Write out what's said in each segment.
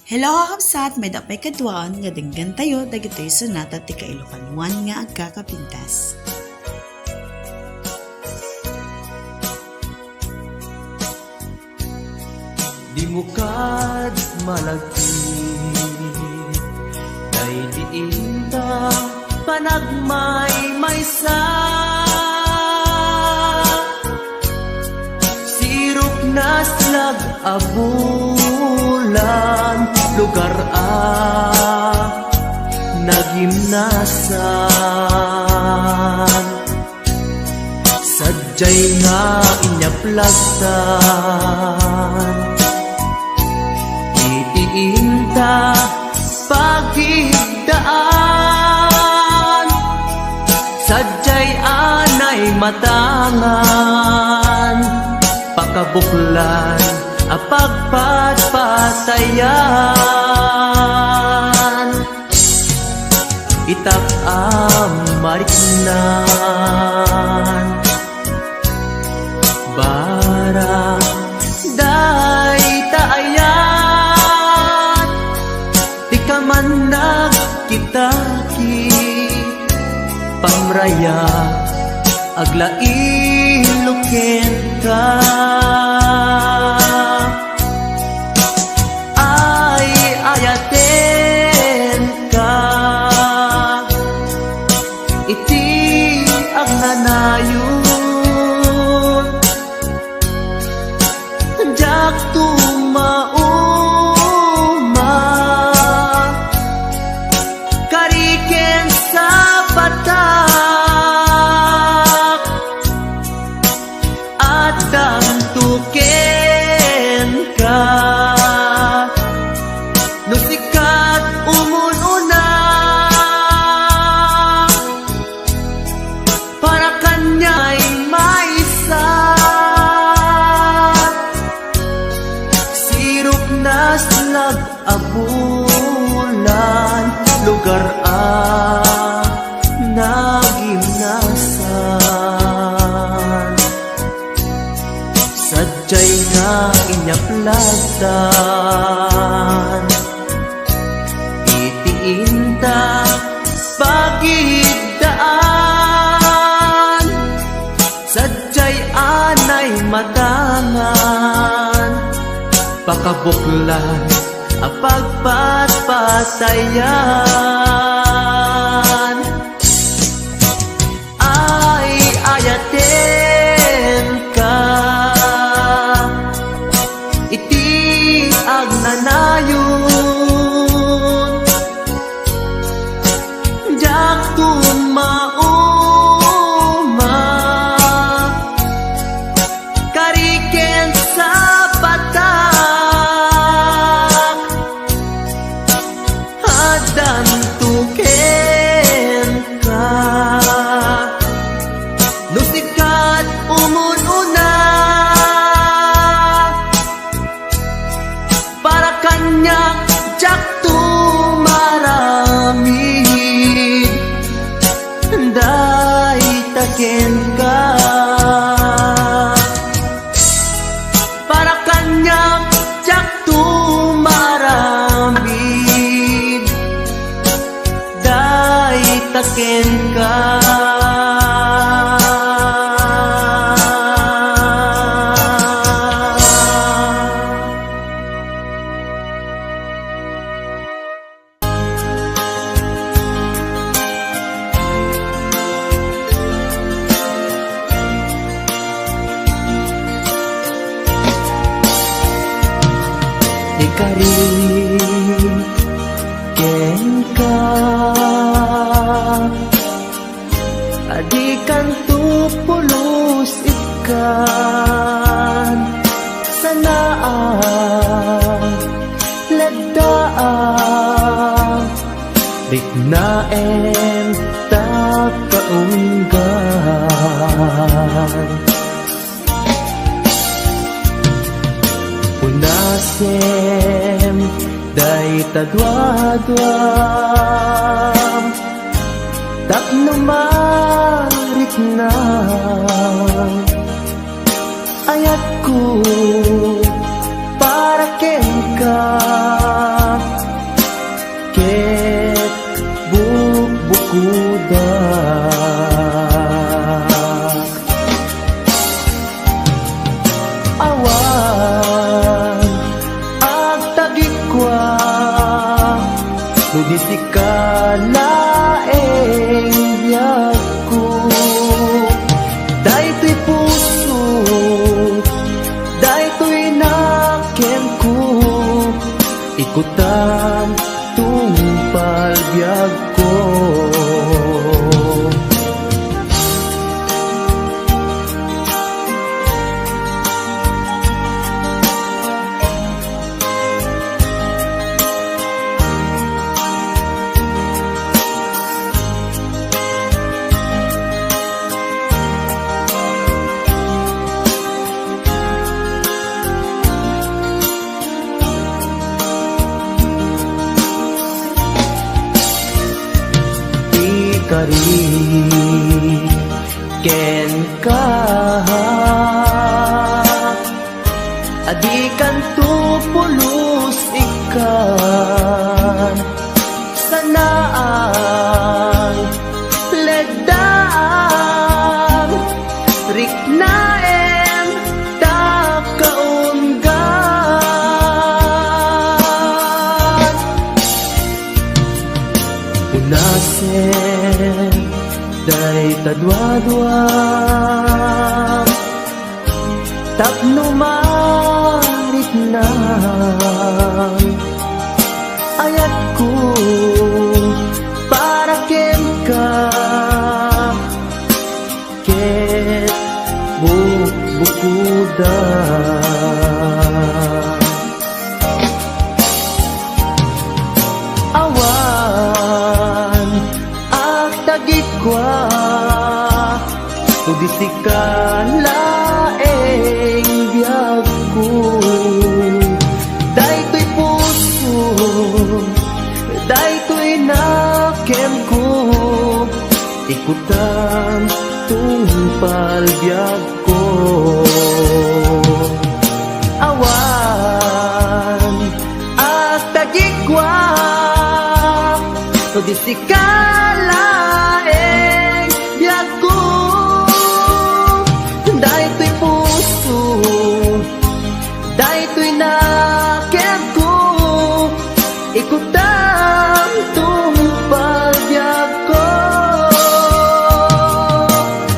Hello kakabsat, may dapay kadwaon nga denggan tayo dagitoy sunat at ikailokanuan nga agkakapintas. Di mo kad malagkit kay diinta panagmay maysa sirok na slag abulan lugar nagimnasan sadyay nga inyaplagtan itiinta pagigdaan sadyay anay matangan pakabuklan apagpatpatayan itak amariknan barang day taayan di ka man nagkitaki pamraya aglailuken ka ay ayaten ka iti ang nanayon jak tumauma kariken sa batak at damtuken ka no sikat umununa para kanya'y maisa sirok na slag abulan lugar nagimnasan sadyay nga inyaplagtan itiinta pagigdaan sadyay anay matangan pakabuklan apagpatpatayan ay ayaten ka iti agnanayon jak tumauma kariken sa batak adan tuken ka no sikat umununa para kanya jak tumaramid day taken ka para kanya jak tumaramid day taken ka ikarin ken ka adikan tupulos ikan sanaan lagdaan bignaen takaunggan unasem day tadwadwam tapno marit na ayat ko para ken ka Sudi si kalaeng biyag ko. Daytoy puso, daytoy nakem ko. Ikutam tungpal biyag ko. Kari ken ka adikan tu pulus ikan sanaan ledaan riknaen takaunggan unasen day tadwa-dwa tapno marit na ayat ko para ken ka ket bukuda awan ak tagikwa sudi si kalaeng biyag ko. Daytoy puso, daytoy nakem ko. Ikutam tungpal biyag ko. Awan at tagikwa sudi si kalaeng biyag ko. Daytoy puso, daytoy nakem ko. Ikutam tungpal biyag ko.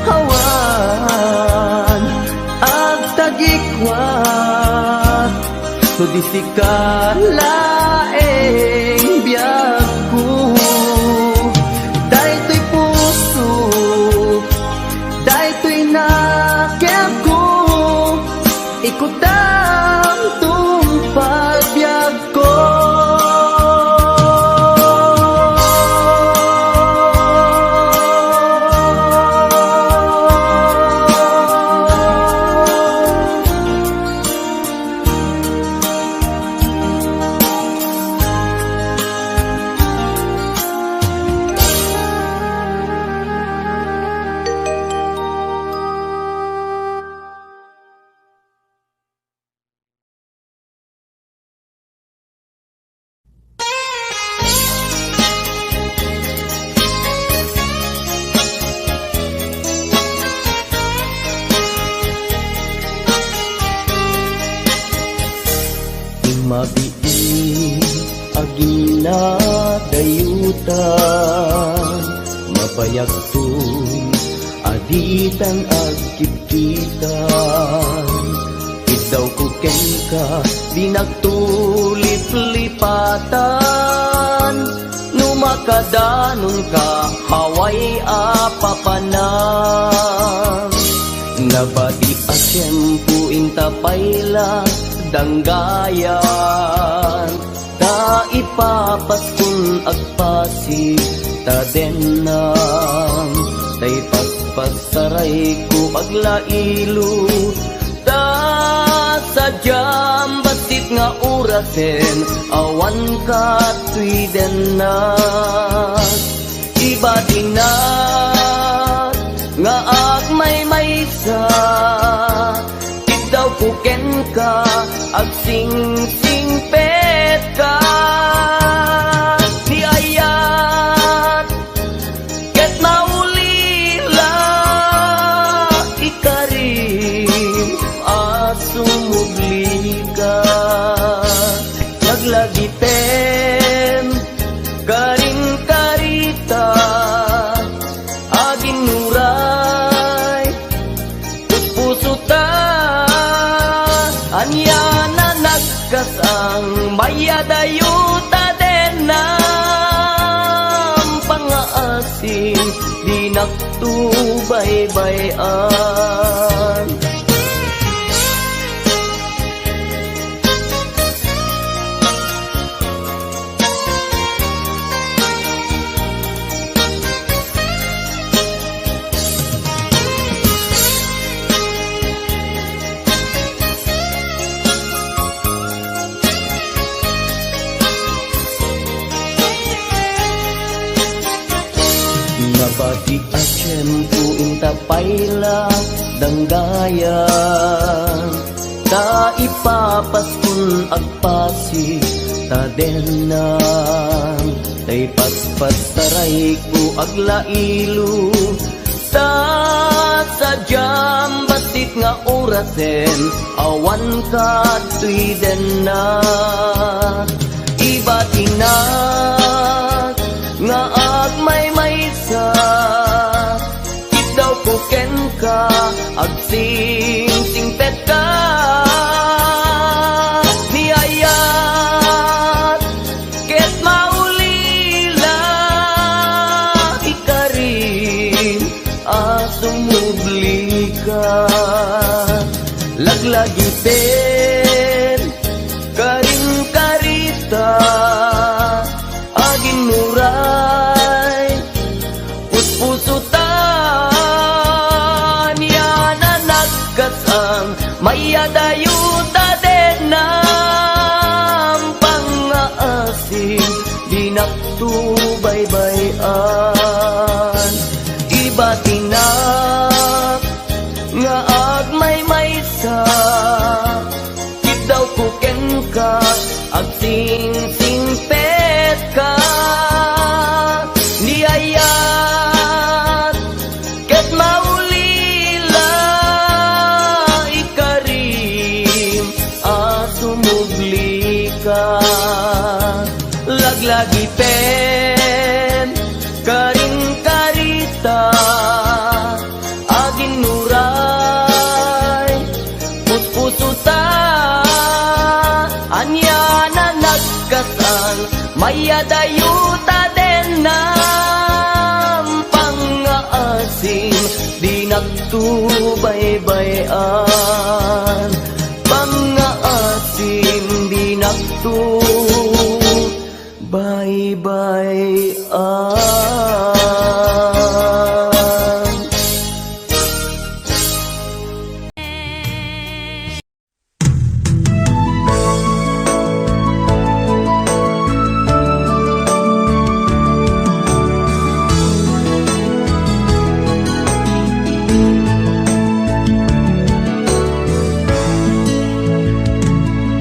Hawan ag tagikwat sudi si kalaeng biyag ko. Daytoy puso, daytoy nakem ko. Ikutam tungpal biyag ko. Mabii agina dayutan mabayag tuy aditan agkipkitan idaw ko ken ka di nagtulip-lipatan numakadanon ka haway apapanan nabadi asyempu intapayla danggayan ta ipapaskun agpasi ta denang tay paspasaray ko aglailo ta sadyam basit nga urasen awan ka tuy denas iba dinat nga agmay maysa daw kuken ka ag sing pet ka ni ayat ket maulila ikarim asumugli ka naglagitem ka mayadayuta den nam pangaasim di naktubaybayan. Nabati at tiyempo inta payla danggayan ta ipapaskun agpasi ta denan tay paspas taray ko aglailu ta sadyam basit nga orasen awan ka tuy denan ibatinat nga agmay maysa ikaw ko ken ka agsing-singpet ka niyayat ket maulila ikarim asumubli ka laglagi pen karim karita aging muray puspusutan yana nagkasang mayadayuta den nam pangaasim di naktubaybayan ibatinak nga agmay maysa daw ko ken ka agsing-singpet ka niyayat ket maulila ikarim asumubli ka laglagi pen karing karita aging nuray puspusuta anya na nagkasal mayadayuta den nam pangaasim di naktubaybayan pangaasim di naktubaybayan.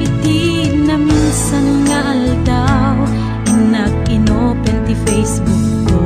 Iti na minsan nga aldaw, inag-inopen ti Facebook ko.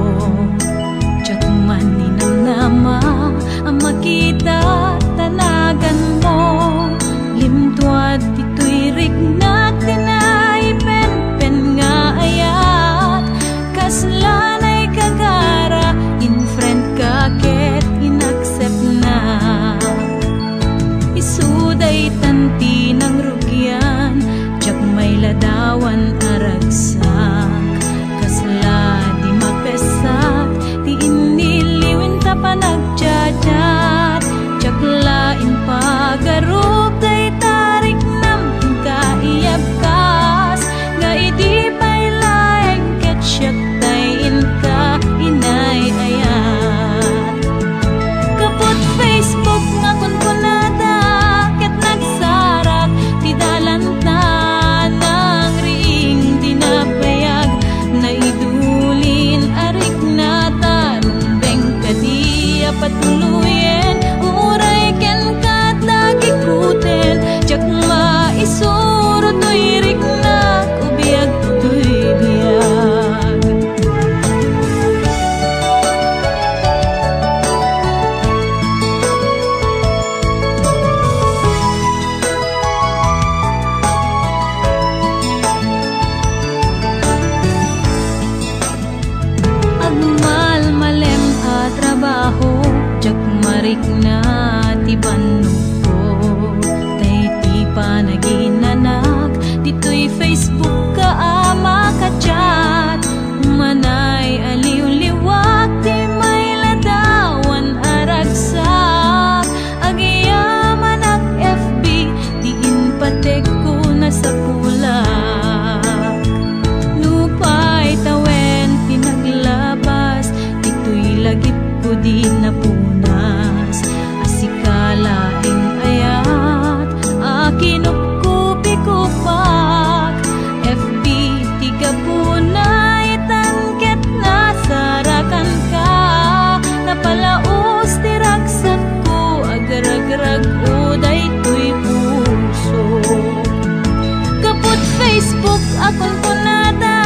akon punada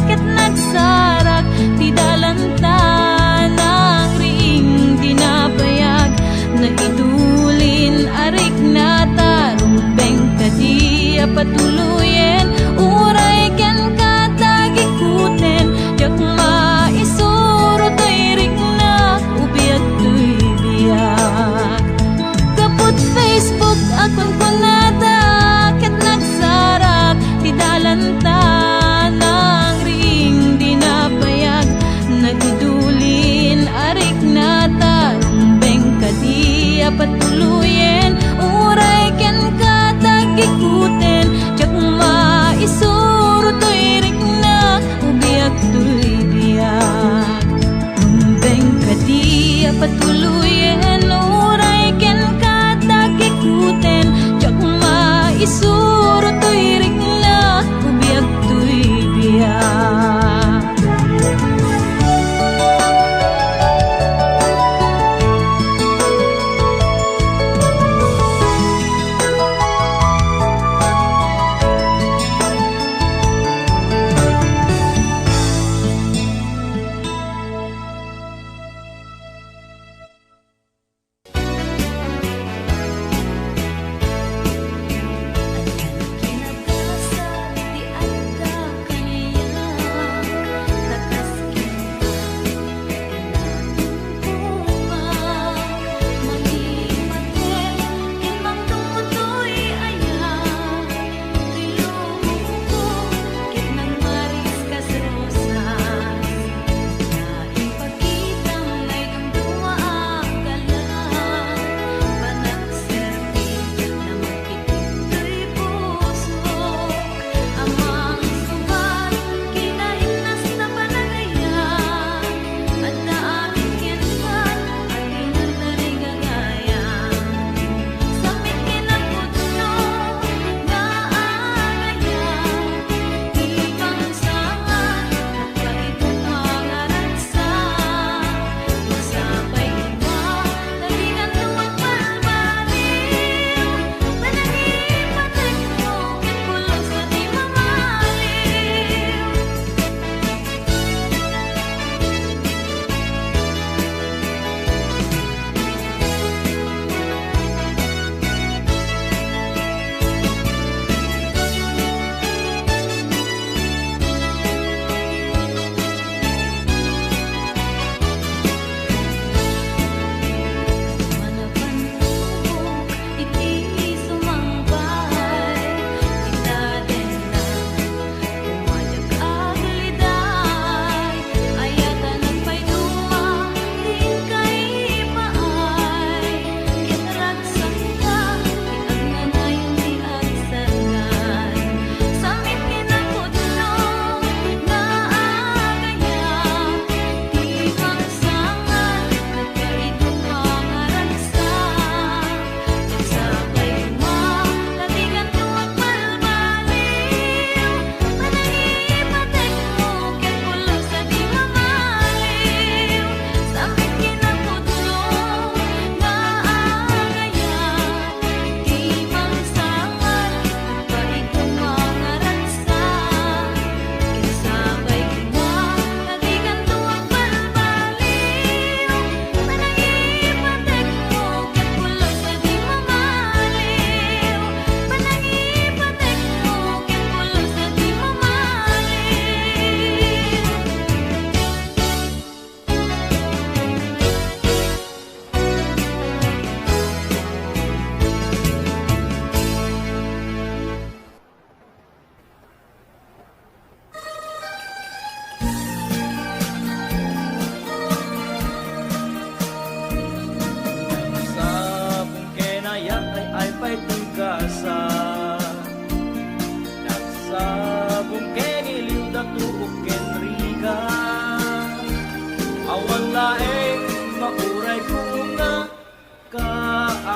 ket nagsarak ti dalanta nang ring dinapayag na idulin arik na tarubeng kadi patuluyen uray ken katagikuten yak maisuro tay ring na ubiag tuy biyak kaput Facebook akon kunada ket nagsarak ti dalanta nang ring dinapayag nagidulin arik na tarumbeng kadi patuluyen uray ken katagikuten jak maisuro toy rik na ubiak tuy biyak rumbeng kadi patuluyen uray ken katagikuten jak maisuro toy rik na ubiak tuy biyak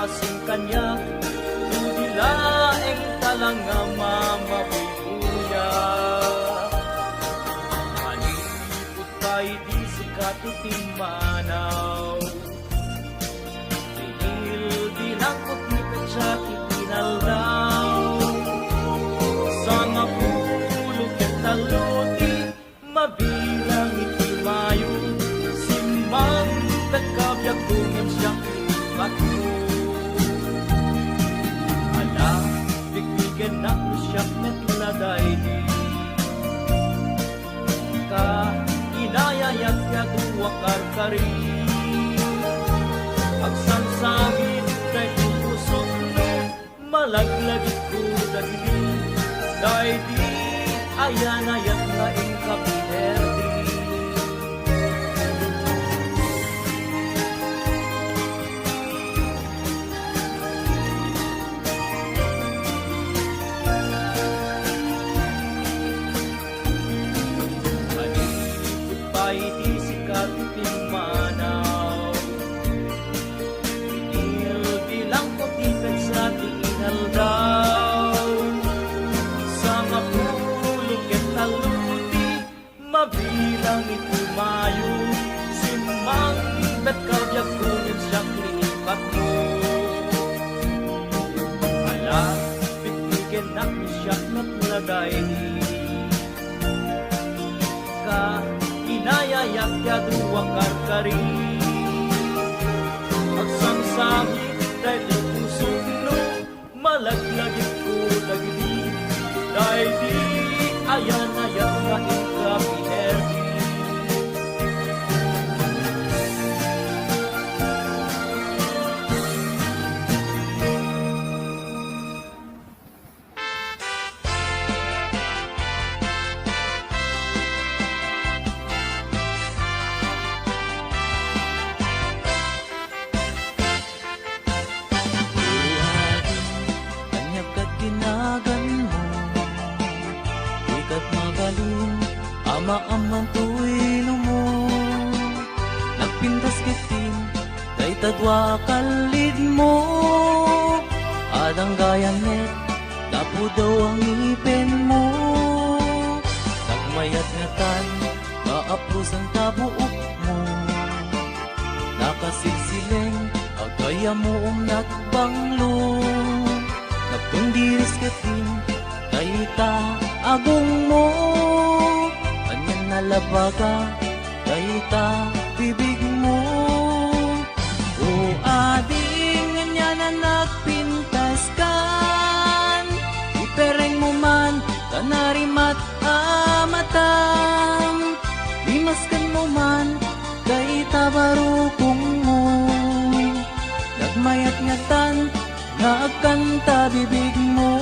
kasing kanya Dudilaeng talang nga mamabibuya Manipot pa'y di sikatuting manaw Tinil dinangkot ni Petsaki tinaldaw Sa mapulog taluti mabilang iti mayo simang tagkabyak kungin siyang inipat mo ala bigbigan na mo siyak metladay di ka inayayat ya duwa karkari agsansangit dahil pusok malaglagit ko dagdi dahil di ayan ayat na ingkapinerdi Malipot pa'y di sikat iting manaw Inil di lang ko tipid sa tingal daw Sa mapulog at taluti mabilang iti mayo Simang bet kabyag kunin siyang lipat mo Ala, bigbigan na misyak na tuladay di Ka, inayayak ya duwa karkari Agsangsangit dahil pusong no Malaglagit ko lagdi Dahil di ayan ayat ka ingkapinerdi Kanyag kat ginagan mo Ikat magaling Ama-amang tuwino mo Nagpintas kitin Kay tadwa kalid mo Adang gayanet Dapo daw ang ipin mo Nagmayat nga tan Kaapros ang tabuok mo Nakasilsileng Agaya mo nagbanglo Nagtundiris katin Kay ta agong mo Kanyan nalabaga Kay ta bibig mo O ading Nga na nagpintas kan Ipereng mo man Kanarimat amatam Limaskan mo man Kay tabarukong mo Nagmayat nga tan Nagkanta bibig mo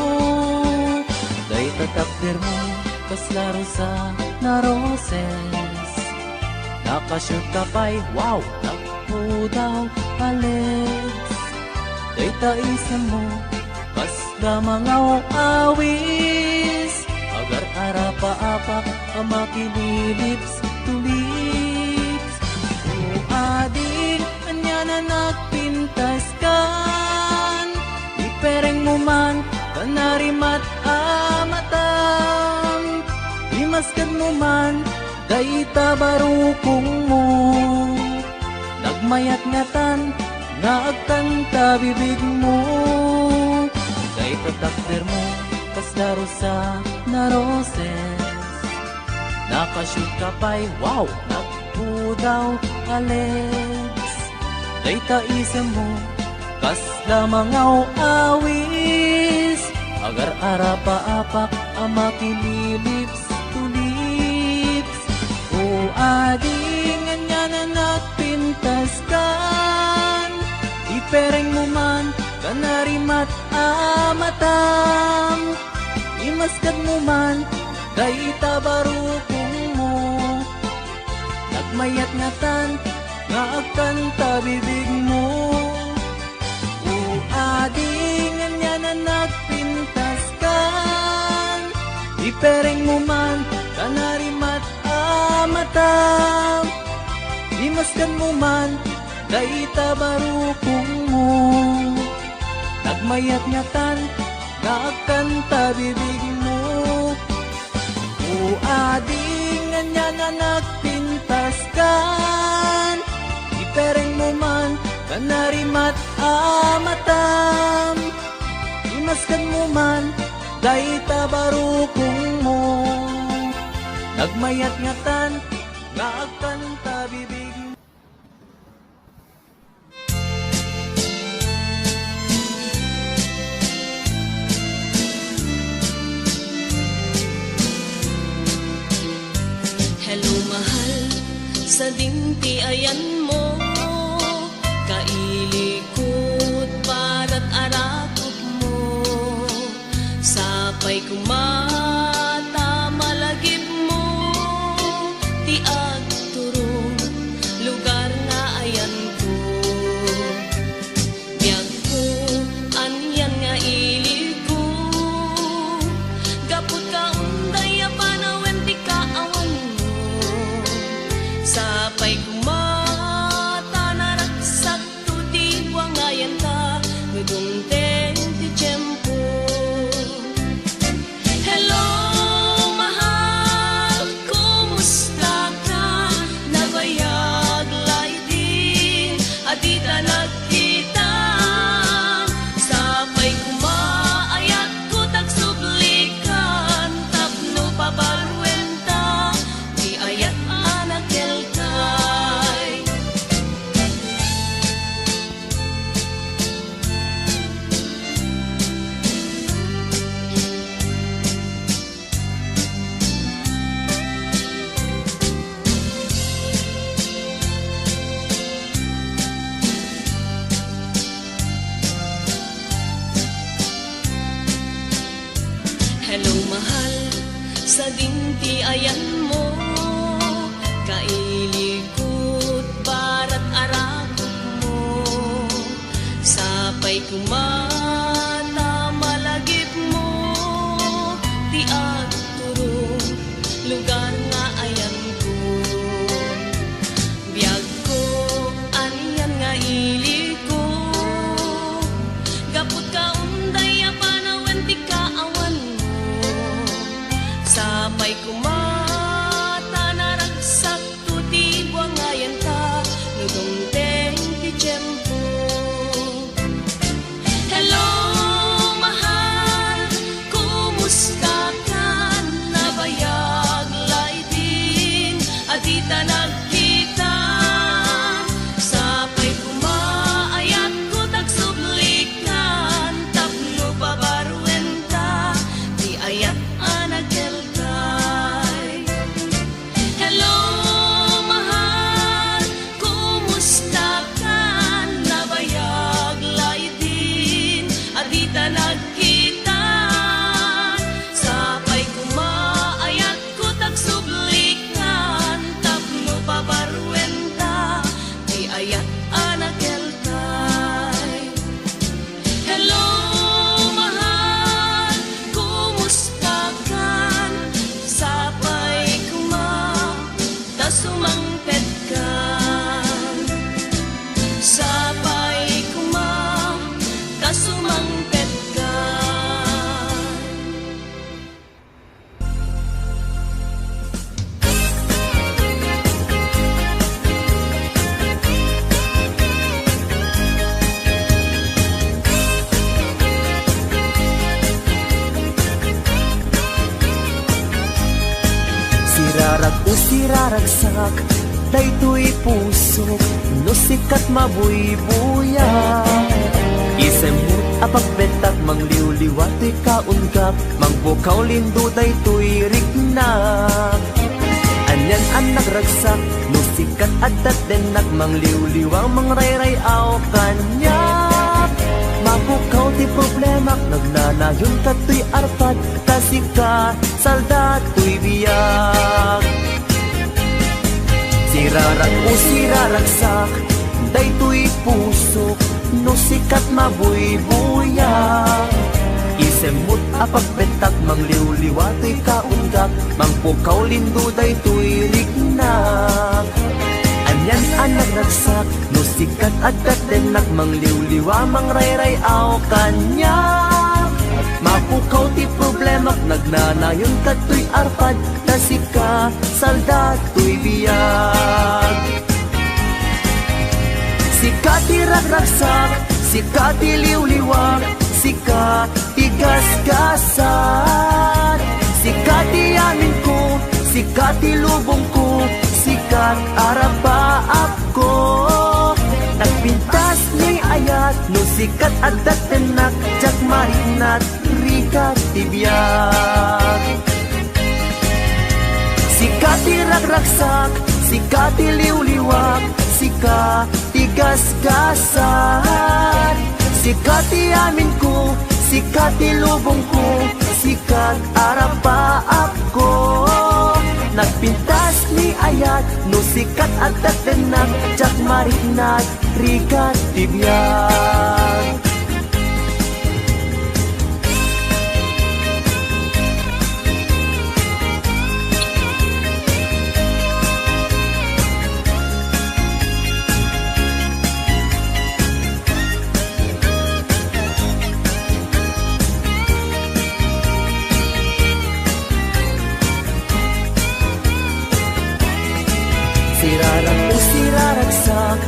Day tatakdir mo Kaslaro sa naroses Nakashoot ka pa'y wow Takpo daw Alex Day taisan mo Kasla mga awis Agar arapa-apak Ang makililips to lips O ading Anya na nagpintas kan Ipereng mo man Kanarimat amatam Imaskan mo man Day tabarukong mo Nagmayat ngatan Nagkanta bibig mo Day tatakder mo Kaslaro sa naroses Nakashoot ka pa'y wow Nagpudaw Alex Day taisem mo Kasla mga awis Agar arapa-apak Ang makililips to lips O ading Anya na nagpintas kan Ipereng mo man Kanarimat amatam Imaskat mo man Day tabarukong mo Nagmayat ngatan Nga agkanta bibig mo O ading Anya na nagpintas kan Ipereng mo man Kanarimat amatam Imaskan mo man Day tabarukong mo Nagmayat ngatan Nagkanta bibig mo O ading Anya na nagpintas kan Ipereng mo man Kanarimat amatam Imaskan mo man Day tabarukong mo nagmayat ngatan, nga agkanta bibig. Hello mahal, sa dinti ayan mo, kailikot para't arakot mo, sapay kumata malagip mo, ti agturong lugar nga ayan ko. Biyag ko, anyan nga iliko, gapot ka unday apanawen ti kaawan mo, sapay kumata naraksak to di buangayan ta, nudungteng ti tiyempo. Hello mahal, kumusta ka? Nabayag laiti, adita nagkita, sapay kumaayat ko tagsublikan, tapno pabalwenta, di ayat anak kelkay. Hello mahal, sa dinti ayan mo, kailikot para't arakot mo, sapay kumata malagip mo, ti agturong lugar nga ayan ko. Biyag ko, anyan nga iliko, gapot ka unday apanawen ti kaawan mo, sapay kumata naragsak to ti buangayan ta, nudungteng ti tiyempo. Hello mahal, kumusta ka? Nabayag laitin, adita nagkita, sapay kumaayat ko tagsublikan, tapno pabarwenta, di ayat anak kelkay. Hello mahal, kumusta ka? Nabayag laitin, adita nagkita, sapay kumaayat ko tagsublikan, tapno pabarwenta, di ayat anak kelkay. Hello mahal, kumusta ka? Sapay kumata sumangpet ka, sapay kumata sumangpet ka. Sirarag o siraragsak, daytoy puso, no sikat mabuybuya. Isemut apagbetak, mangliwliwatoy kaungkap, mangbukaw lindo daytoy rignak. Anyan ang nagragsak, no sikat adat denak, mangliwliwang mangrayrayaw kanyak. Mabukaw ti problemak, nagnanayon kato'y arpad, kasika saldato'y biyak. Sirarag o siraragsak, daytoy puso, no sikat mabuybuyak. Isemut apagbetak, mangliwliwatoy kaungkap, mangpukaw lindo daytoy rignak. Anyan ang nagragsak, no sikat adat denak, mangliwliwa mangrayrayaw kanyak. Mapukaw ti problemak, nagnanayon kato'y arpad, kasika saldato'y biyag. Sika ti ragragsak, sika ti liwliwag, sika ti gasgasan, sika ti amin ko, sikat ilubong ko, sikat araba ako. Nagpintas ni ayat, no sikat adat tenak, jak marinat, rikat tibiyag. Sikat iragraksak, sikat iliwliwak, sikat tigas-gasan. Sikat iamin ko, sikat ilubong ko, sikat arapa ako. Nagpintas ni ayat, no sikat adat tenak, jak marinat, rikat tibiyag. Sirarag o siraragsak,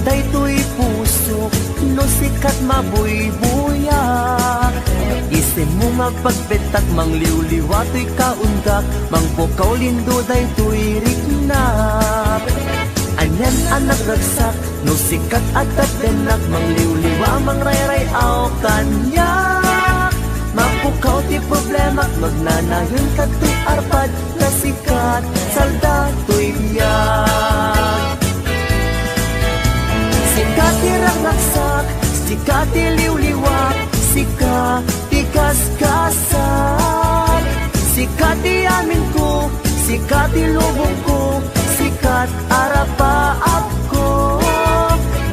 daytoy puso, no sikat mabuybuyak. Isin mo magpagbetak, mangliwliwatoy kaundak, mangpukaw lindo daytoy riknak. Anyan anak ragsak, no sikat atat denak, mangliwliwa mangrayray-aw kanyak. Mapukaw ti problema, magnanayon kato'y arpad, na sikat salda to'y biyag. Sikat iragraksak, sikat iliwliwak, sikat tigas-gasan. Sikat iamin ko, sikat ilubong ko, sikat arapa ako.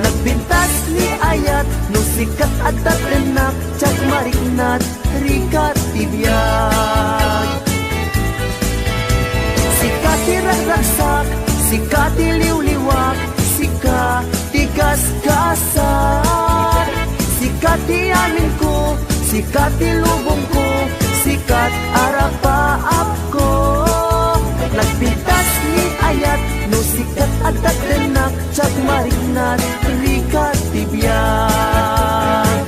Nagbintas ni ayat, no sikat adat enak, jak marinat, rikat tibiyag. Sikat iragraksak, sikat iliwliwak, sikat tigas-gasan. Sikat iamin ko, sikat ilubong ko, sikat arapa ako. Nagpintas ni ayat, no sikat adat enak, jak marinat, rikat tibiyag.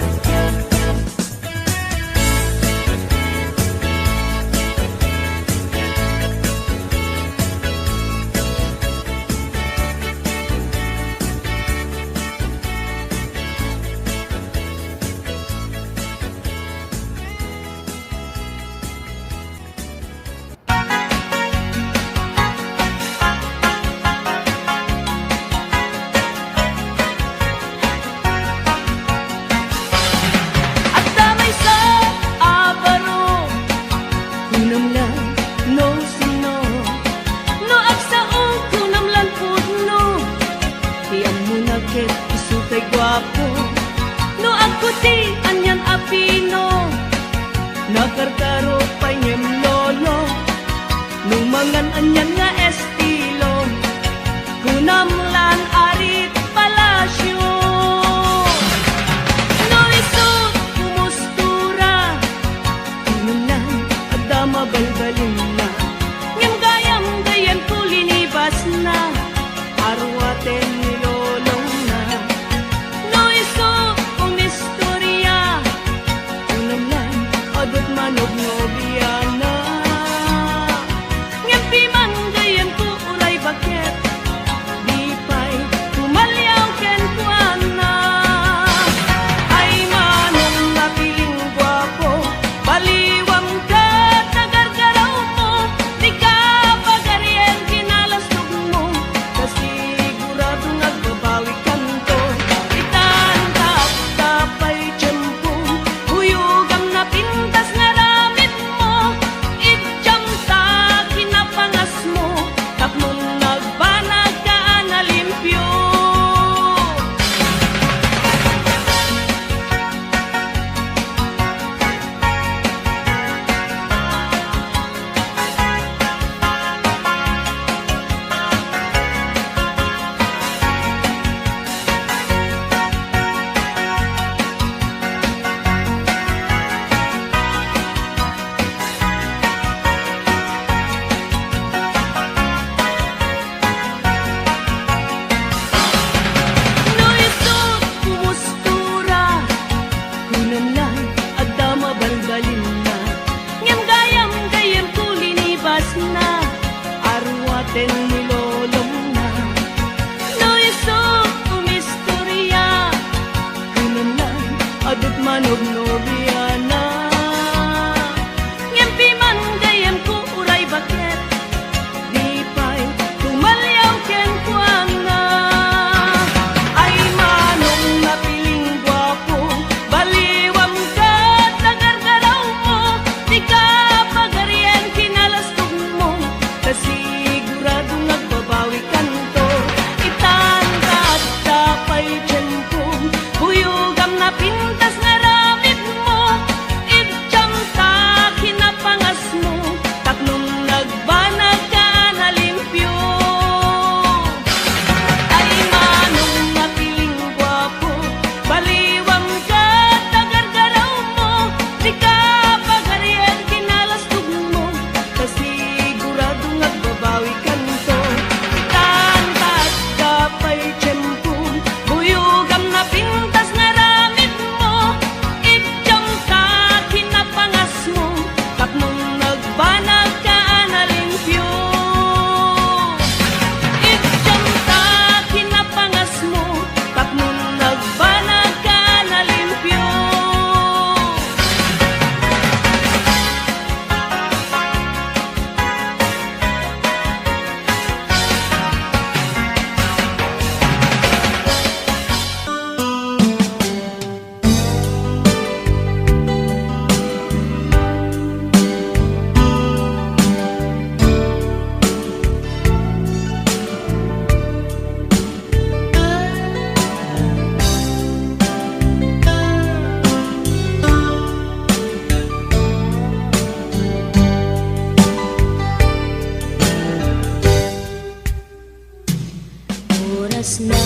Nakarkaro pa niyem lolo, numangan anyan nga estilo, kunamlan arit palasyo. No isot kumustura, tinunan agdama balbalin na, ngem gayam gayan kulinibas na, arwaten ni lolong na. No isot kumistorya, kunamlan adot manog nobiana. Ngem piman gayan ko ulay bakit, di pa atin nilolomna. No isok umistorya, kunanan adut manog nobiana. Ngempi man gayam ko uray baket, di pa'y tumalyaw ken kuana. Ay manong napiling gwapo, baliwam ka tagargaraw mo, di ka pagarian kinalastog mo, kasigurado nagbabawi kanto. Itangkat tapay tiyempo, buyugam na pintas nga ramit mo, idjam ta kinapangas mo, taknong nagbanag ka na limpyo. Ay manong napiling gwapo, baliwam ka tagargaraw mo, di ka pagarian kinalastog mo, kasigurado nagbabawi kanto. Itangkat kapay tiyempo, buyugam na pintas nga ramit mo, idjam ka kinapangas mo, tapnong nagbanag ka na limpyo. Idjam ka kinapangas mo, tapnong nagbanag ka na limpyo. Oras na